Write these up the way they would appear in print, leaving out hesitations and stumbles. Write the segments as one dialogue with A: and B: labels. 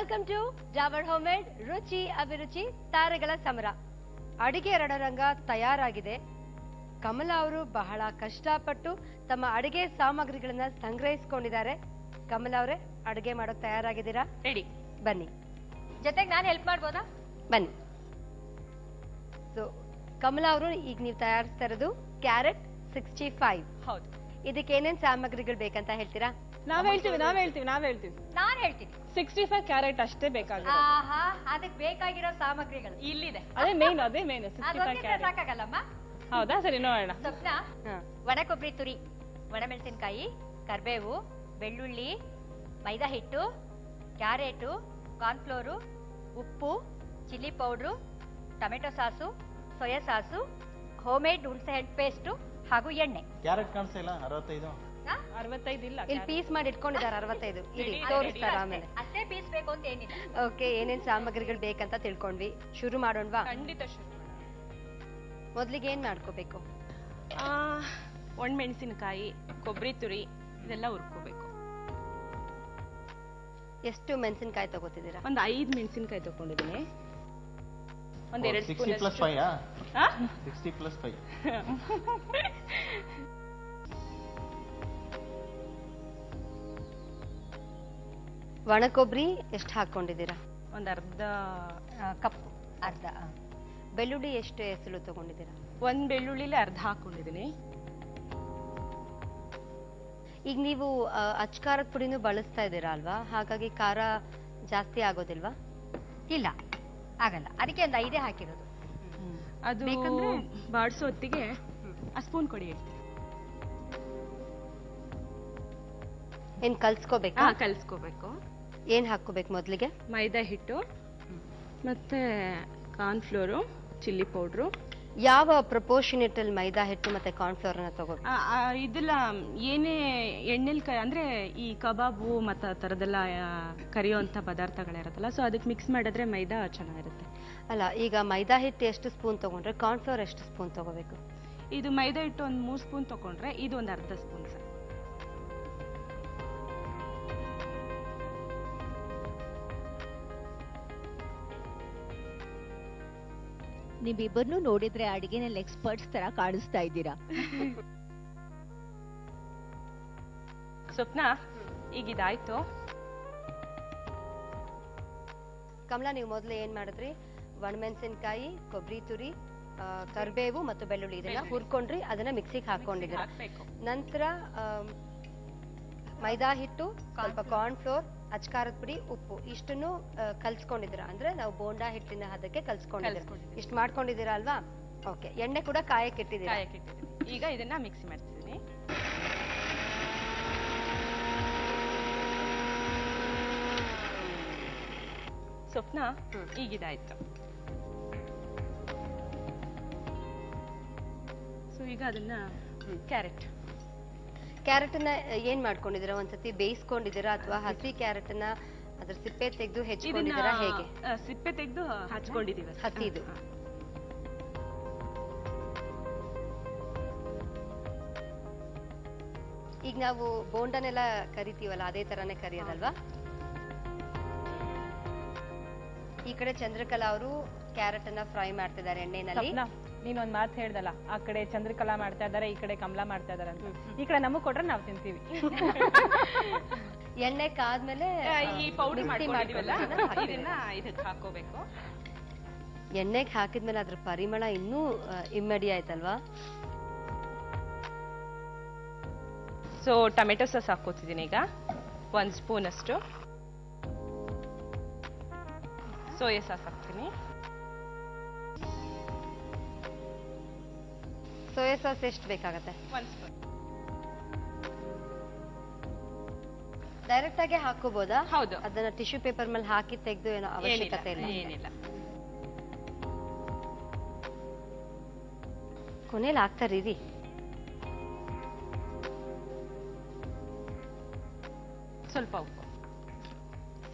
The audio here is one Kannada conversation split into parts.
A: ವೆಲ್ಕಮ್ ಟು ಡಾಬರ್ ಹೋಮ್ಮೇಡ್ ರುಚಿ ಅಭಿರುಚಿ ತಾರೆಗಳ ಸಮರ. ಅಡಿಗೆ ರಣರಂಗ ತಯಾರಾಗಿದೆ. ಕಮಲಾ ಅವರು ಬಹಳ ಕಷ್ಟಪಟ್ಟು ತಮ್ಮ ಅಡಿಗೆ ಸಾಮಗ್ರಿಗಳನ್ನ ಸಂಗ್ರಹಿಸಿಕೊಂಡಿದ್ದಾರೆ. ಕಮಲಾ ಅವರೇ, ಅಡಿಗೆ ಮಾಡೋಕೆ ತಯಾರಾಗಿದ್ದೀರಾ?
B: ರೆಡಿ,
A: ಬನ್ನಿ.
B: ಜೊತೆಗೆ ನಾನು ಹೆಲ್ಪ್ ಮಾಡ್ಬೋದಾ?
A: ಬನ್ನಿ. ಸೊ ಕಮಲಾ ಅವರು, ಈಗ ನೀವು ತಯಾರಿಸ್ತಾ ಇರೋದು ಕ್ಯಾರೆಟ್ 65.
B: ಹೌದು.
A: ಇದಕ್ಕೆ ಏನೇನ್ ಸಾಮಗ್ರಿಗಳು ಬೇಕಂತ ಹೇಳ್ತೀರಾ?
B: ನಾವ್ ಹೇಳ್ತೀವಿ. ನಾನು ಹೇಳ್ತೀನಿ.
C: 65 ಕ್ಯಾರೆಟ್ ಅಷ್ಟೇ ಬೇಕಾಗಿದೆ.
B: ಆಹಾ, ಅದಕ್ಕೆ ಬೇಕಾಗಿರೋ ಸಾಮಗ್ರಿಗಳು ಇಲ್ಲಿದೆ.
C: ಅದೇ ಮೇನ್ 65 ಕ್ಯಾರೆಟ್
B: ಸಾಕಾಗಲ್ಲಮ್ಮ?
C: ಹೌದಾ? ಸರಿ, ನೋಡೋಣ.
B: ಸ್ವಪ್ನ, ಒಣ ಕೊಬ್ಬರಿ ತುರಿ, ಒಣಮೆಣಸಿನಕಾಯಿ, ಕರಿಬೇವು, ಬೆಳ್ಳುಳ್ಳಿ, ಮೈದಾ ಹಿಟ್ಟು, ಕ್ಯಾರೆಟು, ಕಾರ್ನ್ಫ್ಲೋರು, ಉಪ್ಪು, chilli powder, tomato sauce, soya sauce, homemade ಹುಣಸೆ ಹಣ್ಣು ಪೇಸ್ಟು ಹಾಗೂ ಎಣ್ಣೆ.
D: ಕ್ಯಾರೆಟ್ ಕಾಣಿಸ್ತಾ ಇಲ್ಲ.
C: 65 ಇಲ್ಲ.
A: ಇಲ್ಲಿ ಪೀಸ್ ಮಾಡಿ ಇಟ್ಕೊಂಡಿದ್ದಾರೆ 65. ಇಲ್ಲಿ ತೋರಿಸ್ತಾರ ಆಮೇಲೆ.
B: ಅಷ್ಟೇ ಪೀಸ್ ಬೇಕು ಅಂತ ಏನಿಲ್ಲ.
A: ಓಕೆ, ಏನೇನ್ ಸಾಮಗ್ರಿಗಳು ಬೇಕಂತ ತಿಳ್ಕೊಂಡ್ವಿ. ಶುರು ಮಾಡೋಣವಾ?
C: ಖಂಡಿತ ಶುರು ಮಾಡೋಣ.
A: ಮೊದ್ಲಿಗೆ ಏನ್ ಮಾಡ್ಕೋಬೇಕು?
C: ಒಣಮೆಣಸಿನಕಾಯಿ, ಕೊಬ್ಬರಿ ತುರಿ ಇದೆಲ್ಲ ಹುರ್ಕೋಬೇಕು.
A: ಎಷ್ಟು ಮೆಣಸಿನಕಾಯಿ ತಗೋತಿದ್ದೀರಾ?
C: ಒಂದು 5 ಮೆಣಸಿನಕಾಯಿ ತಗೊಂಡಿದ್ದೀನಿ. ಒಂದ್ 2 ಸ್ಪೂನ್
D: 60 + 5. 60 + 5.
A: ಒಣ ಕೊಬ್ಬರಿ ಎಷ್ಟು ಹಾಕೊಂಡಿದ್ದೀರಾ?
C: ಒಂದ್ ಅರ್ಧ
B: ಕಪ್ಪು, ಅರ್ಧ.
A: ಬೆಳ್ಳುಳ್ಳಿ ಎಷ್ಟು ಎಸಳು ತಗೊಂಡಿದ್ದೀರಾ?
C: ಒಂದ್ ಬೆಳ್ಳುಳ್ಳಿಲಿ ಅರ್ಧ ಹಾಕೊಂಡಿದ್ದೀನಿ.
A: ಈಗ ನೀವು ಅಚ್ಕಾರದ ಪುಡಿನೂ ಬಳಸ್ತಾ ಇದ್ದೀರಾ ಅಲ್ವಾ? ಹಾಗಾಗಿ ಖಾರ ಜಾಸ್ತಿ ಆಗೋದಿಲ್ವಾ?
B: ಇಲ್ಲ, ಆಗಲ್ಲ. ಅದಕ್ಕೆ ಒಂದು 5 ಹಾಕಿರೋದು.
C: ಅದು ಬಾಡಿಸೋ ಹೊತ್ತಿಗೆ ಸ್ಪೂನ್ ಕೊಡಿ ಹೇಳ್ತೀನಿ.
A: ಏನ್ ಕಲ್ಸ್ಕೋಬೇಕಾ?
C: ಕಲ್ಸ್ಕೋಬೇಕು.
A: ಏನ್ ಹಾಕೋಬೇಕು ಮೊದ್ಲಿಗೆ?
C: ಮೈದಾ ಹಿಟ್ಟು, ಮತ್ತೆ ಕಾರ್ನ್ಫ್ಲೋರು, ಚಿಲ್ಲಿ ಪೌಡ್ರು.
A: ಯಾವ ಪ್ರಪೋರ್ಷನೇಟ್ ಅಲ್ಲಿ ಮೈದಾ ಹಿಟ್ಟು ಮತ್ತೆ ಕಾರ್ನ್ಫ್ಲೋರ್ ಅನ್ನ ತಗೋಬೇಕು?
C: ಇದೆಲ್ಲ ಏನೇ ಎಣ್ಣೆಲ್ ಅಂದ್ರೆ ಈ ಕಬಾಬು ಮತ್ತೆ ಆ ತರದೆಲ್ಲ ಕರಿಯುವಂತ ಪದಾರ್ಥಗಳಿರತ್ತಲ್ಲ, ಸೊ ಅದಕ್ಕೆ ಮಿಕ್ಸ್ ಮಾಡಿದ್ರೆ ಮೈದಾ ಚೆನ್ನಾಗಿರುತ್ತೆ.
A: ಅಲ್ಲ, ಈಗ ಮೈದಾ ಹಿಟ್ಟು ಎಷ್ಟು ಸ್ಪೂನ್ ತಗೊಂಡ್ರೆ ಕಾರ್ನ್ಫ್ಲೋರ್ ಎಷ್ಟು ಸ್ಪೂನ್ ತಗೋಬೇಕು?
C: ಇದು ಮೈದಾ ಹಿಟ್ಟು ಒಂದು 3 ಸ್ಪೂನ್ ತಗೊಂಡ್ರೆ ಇದು ಒಂದು ಅರ್ಧ ಸ್ಪೂನ್ ಸರ್.
E: ನೀವಿಬ್ಬರನ್ನು ನೋಡಿದ್ರೆ ಅಡಿಗೆನಲ್ಲಿ ಎಕ್ಸ್ಪರ್ಟ್ಸ್ ತರ ಕಾಣಿಸ್ತಾ ಇದ್ದೀರಾ.
C: ಸ್ವಪ್ನ, ಈಗ ಇದಾಯ್ತು.
A: ಕಮಲಾ, ನೀವು ಮೊದಲು ಏನ್ ಮಾಡಿದ್ರಿ? ಒಣಮೆಣಸಿನಕಾಯಿ, ಕೊಬ್ಬರಿ ತುರಿ, ಕರಿಬೇವು ಮತ್ತು ಬೆಳ್ಳುಳ್ಳಿ ಇದನ್ನ ಹುರ್ಕೊಂಡ್ರಿ, ಅದನ್ನ ಮಿಕ್ಸಿಗೆ ಹಾಕೊಂಡಿದ್ದೀರಾ. ನಂತರ ಮೈದಾ ಹಿಟ್ಟು, ಸ್ವಲ್ಪ ಕಾರ್ನ್ಫ್ಲೋರ್, ಅಚ್ಕಾರದ ಪುಡಿ, ಉಪ್ಪು ಇಷ್ಟನ್ನು ಕಲ್ಸ್ಕೊಂಡಿದ್ದೀರಾ. ಅಂದ್ರೆ ನಾವು ಬೋಂಡಾ ಹಿಟ್ಟಿನ ಹದಕ್ಕೆ ಕಲ್ಸ್ಕೊಂಡಿದ್ದೀರಾ. ಇಷ್ಟು ಮಾಡ್ಕೊಂಡಿದ್ದೀರಾ ಅಲ್ವಾ? ಓಕೆ. ಎಣ್ಣೆ ಕೂಡ ಕಾಯಕ್ಕೆ ಇಟ್ಟಿದ್ದೀರಾ.
C: ಈಗ ಇದನ್ನ ಮಿಕ್ಸಿ ಮಾಡ್ತಿದ್ದೀನಿ. ಸ್ವಪ್ನ, ಈಗಿದಾಯ್ತು. ಸೊ ಈಗ ಅದನ್ನ
A: ಕ್ಯಾರೆಟ್ ಅನ್ನ ಏನ್ ಮಾಡ್ಕೊಂಡಿದ್ದೀರಾ? ಒಂದ್ಸತಿ ಬೇಯಿಸ್ಕೊಂಡಿದ್ದೀರಾ ಅಥವಾ ಹಸಿ ಕ್ಯಾರೆಟ್ ಅನ್ನ ಅದ್ರ ಸಿಪ್ಪೆ ತೆಗೆದು ಹೆಚ್ಚಿಕೊಂಡಿದ್ದೀರಾ? ಹೇಗೆ?
C: ಸಿಪ್ಪೆ ತೆಗೆದು ಹಚ್ಕೊಂಡಿದೀವಿ.
A: ಹಸಿದು. ಈಗ ನಾವು ಬೋಂಡನೆಲ್ಲ ಕರಿತೀವಲ್ಲ, ಅದೇ ತರಾನೇ ಕರಿಯೋದಲ್ವಾ? ಈ ಕಡೆ ಚಂದ್ರಕಲಾ ಅವರು ಕ್ಯಾರೆಟ್ ಅನ್ನ ಫ್ರೈ ಮಾಡ್ತಿದ್ದಾರೆ ಎಣ್ಣೆನಲ್ಲಿ.
C: ನೀನೊಂದ್ ಮಾತು ಹೇಳ್ದಲ್ಲ, ಆ ಕಡೆ ಚಂದ್ರಕಲಾ ಮಾಡ್ತಾ ಇದಾರೆ, ಈ ಕಡೆ ಕಮಲಾ ಮಾಡ್ತಾ ಇದಾರೆ ಅಂತ. ಈ ಕಡೆ ನಮಗ್ ಕೊಟ್ರೆ ನಾವ್ ತಿಂತೀವಿ.
A: ಎಣ್ಣೆ ಕಾದ್ಮೇಲೆ
C: ಈ ಪೌಡರ್ ಮಾಡಿದೀವಲ್ಲ, ಇದನ್ನ ಇದಕ್ಕೆ ಹಾಕೋಬೇಕು.
A: ಎಣ್ಣೆಗೆ ಹಾಕಿದ್ಮೇಲೆ ಅದ್ರ ಪರಿಮಳ ಇನ್ನೂ ಇಮ್ಮಡಿ ಆಯ್ತಲ್ವಾ?
C: ಸೊ ಟೊಮೆಟೊ ಸಾಸ್ ಹಾಕೋತಿದ್ದೀನಿ ಈಗ 1 ಸ್ಪೂನ್ ಅಷ್ಟು. ಸೋಯಾ ಸಾಸ್ ಹಾಕ್ತೀನಿ.
A: ಸೋಯಾ ಸಾಸ್ ಎಷ್ಟು ಬೇಕಾಗತ್ತೆ?
C: 1 ಸ್ಪೂನ್.
A: ಡೈರೆಕ್ಟ್ ಆಗಿ ಹಾಕೋಬಹುದಾ?
C: ಹೌದು.
A: ಅದನ್ನ ಟಿಶ್ಯೂ ಪೇಪರ್ ಮೇಲೆ ಹಾಕಿ ತೆಗೆದು ಏನೋ ಅವಶ್ಯಕತೆ ಇಲ್ಲ.
C: ಏನಿಲ್ಲ.
A: ಕೊನೆಯಲ್ಲಿ ಹಾಕ್ತಾರೀರಿ.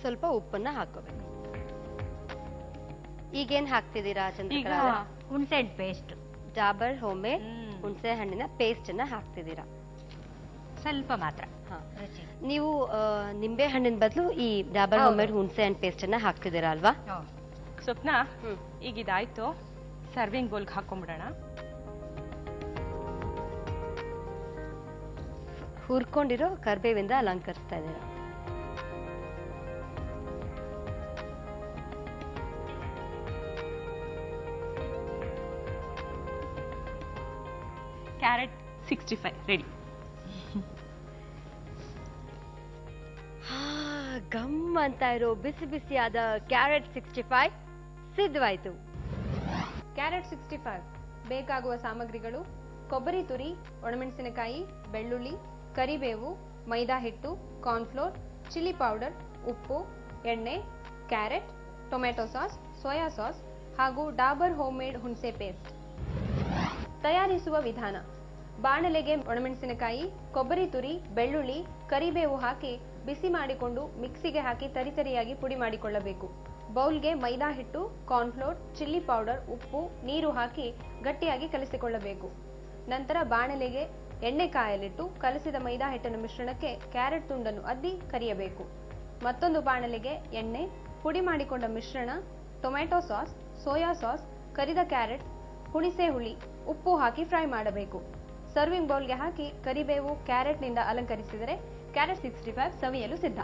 A: ಸ್ವಲ್ಪ ಉಪ್ಪನ್ನ ಹಾಕೋಬೇಕು. ಈಗೇನ್ ಹಾಕ್ತಿದ್ದೀರಾ ಚಂದ್ರಕಲಾ?
B: ಹುಣಸೆ ಹಣ್ಣು ಪೇಸ್ಟ್,
A: ಡಾಬರ್ ಹೋಮ್ಮೇಡ್ ಹುಣಸೆ ಹಣ್ಣಿನ ಪೇಸ್ಟ್ ಅನ್ನ ಹಾಕ್ತಿದ್ದೀರಾ.
B: ಸ್ವಲ್ಪ ಮಾತ್ರ.
A: ಹಾ.
B: ರುಚಿ.
A: ನೀವು ನಿಂಬೆ ಹಣ್ಣಿನ ಬದಲು ಈ ಡಾಬರ್
B: ಹೌದು.
A: ಹೋಮ್ಮೇಡ್ ಹುಣಸೆ ಹಣ್ಣು ಪೇಸ್ಟ್ ಅನ್ನ ಹಾಕ್ತಿದ್ದೀರಾ ಅಲ್ವಾ?
C: ಸ್ವಪ್ನ ಈಗ ಇದಾಯ್ತು, ಸರ್ವಿಂಗ್ ಬೌಲ್ಗೆ ಹಾಕೊಂಡ್ಬಿಡೋಣ.
A: ಹುರ್ಕೊಂಡಿರೋ ಕರ್ಬೇವಿಂದ ಅಲಂಕರಿಸ್ತಾ ಇದ್ದೀರಾ.
C: Carrot 65 ready.
A: ಗಮ್ ಅಂತ ಇರೋ ಬಿಸಿ ಬಿಸಿಯಾದ ಕ್ಯಾರೆಟ್ 65 ಸಿದ್ಧವಾಯ್ತು.
F: ಕ್ಯಾರೆಟ್ 65 ಬೇಕಾಗುವ ಸಾಮಗ್ರಿಗಳು: ಕೊಬ್ಬರಿ ತುರಿ, ಒಣಮೆಣಸಿನಕಾಯಿ, ಬೆಳ್ಳುಳ್ಳಿ, ಕರಿಬೇವು, ಮೈದಾ ಹಿಟ್ಟು, ಕಾರ್ನ್ಫ್ಲೋರ್, ಚಿಲ್ಲಿ ಪೌಡರ್, ಉಪ್ಪು, ಎಣ್ಣೆ, carrot, tomato sauce, soya sauce ಹಾಗೂ ಡಾಬರ್ ಹೋಮ್ಮೇಡ್ ಹುಣಸೆ ಪೇಸ್ಟ್. ತಯಾರಿಸುವ ವಿಧಾನ: ಬಾಣಲೆಗೆ ಒಣಮೆಣಸಿನಕಾಯಿ, ಕೊಬ್ಬರಿ ತುರಿ, ಬೆಳ್ಳುಳ್ಳಿ, ಕರಿಬೇವು ಹಾಕಿ ಬಿಸಿ ಮಾಡಿಕೊಂಡು ಮಿಕ್ಸಿಗೆ ಹಾಕಿ ತರಿತರಿಯಾಗಿ ಪುಡಿ ಮಾಡಿಕೊಳ್ಳಬೇಕು. ಬೌಲ್ಗೆ ಮೈದಾ ಹಿಟ್ಟು, ಕಾರ್ನ್ಫ್ಲೋರ್, ಚಿಲ್ಲಿ ಪೌಡರ್, ಉಪ್ಪು, ನೀರು ಹಾಕಿ ಗಟ್ಟಿಯಾಗಿ ಕಲಿಸಿಕೊಳ್ಳಬೇಕು. ನಂತರ ಬಾಣಲೆಗೆ ಎಣ್ಣೆ ಕಾಯಲಿಟ್ಟು ಕಲಸಿದ ಮೈದಾ ಹಿಟ್ಟಿನ ಮಿಶ್ರಣಕ್ಕೆ ಕ್ಯಾರೆಟ್ ತುಂಡನ್ನು ಅದ್ದಿ ಕರಿಯಬೇಕು. ಮತ್ತೊಂದು ಬಾಣಲೆಗೆ ಎಣ್ಣೆ, ಪುಡಿ ಮಾಡಿಕೊಂಡ ಮಿಶ್ರಣ, ಟೊಮೆಟೊ ಸಾಸ್, ಸೋಯಾ ಸಾಸ್, ಕರಿದ ಕ್ಯಾರೆಟ್, ಹುಣಸೆ ಹುಳಿ, ಉಪ್ಪು ಹಾಕಿ ಫ್ರೈ ಮಾಡಬೇಕು. ಸರ್ವಿಂಗ್ ಬೌಲ್ಗೆ ಹಾಕಿ ಕರಿಬೇವು, ಕ್ಯಾರೆಟ್ನಿಂದ ಅಲಂಕರಿಸಿದರೆ ಕ್ಯಾರೆಟ್ 65 ಸವಿಯಲು ಸಿದ್ಧ.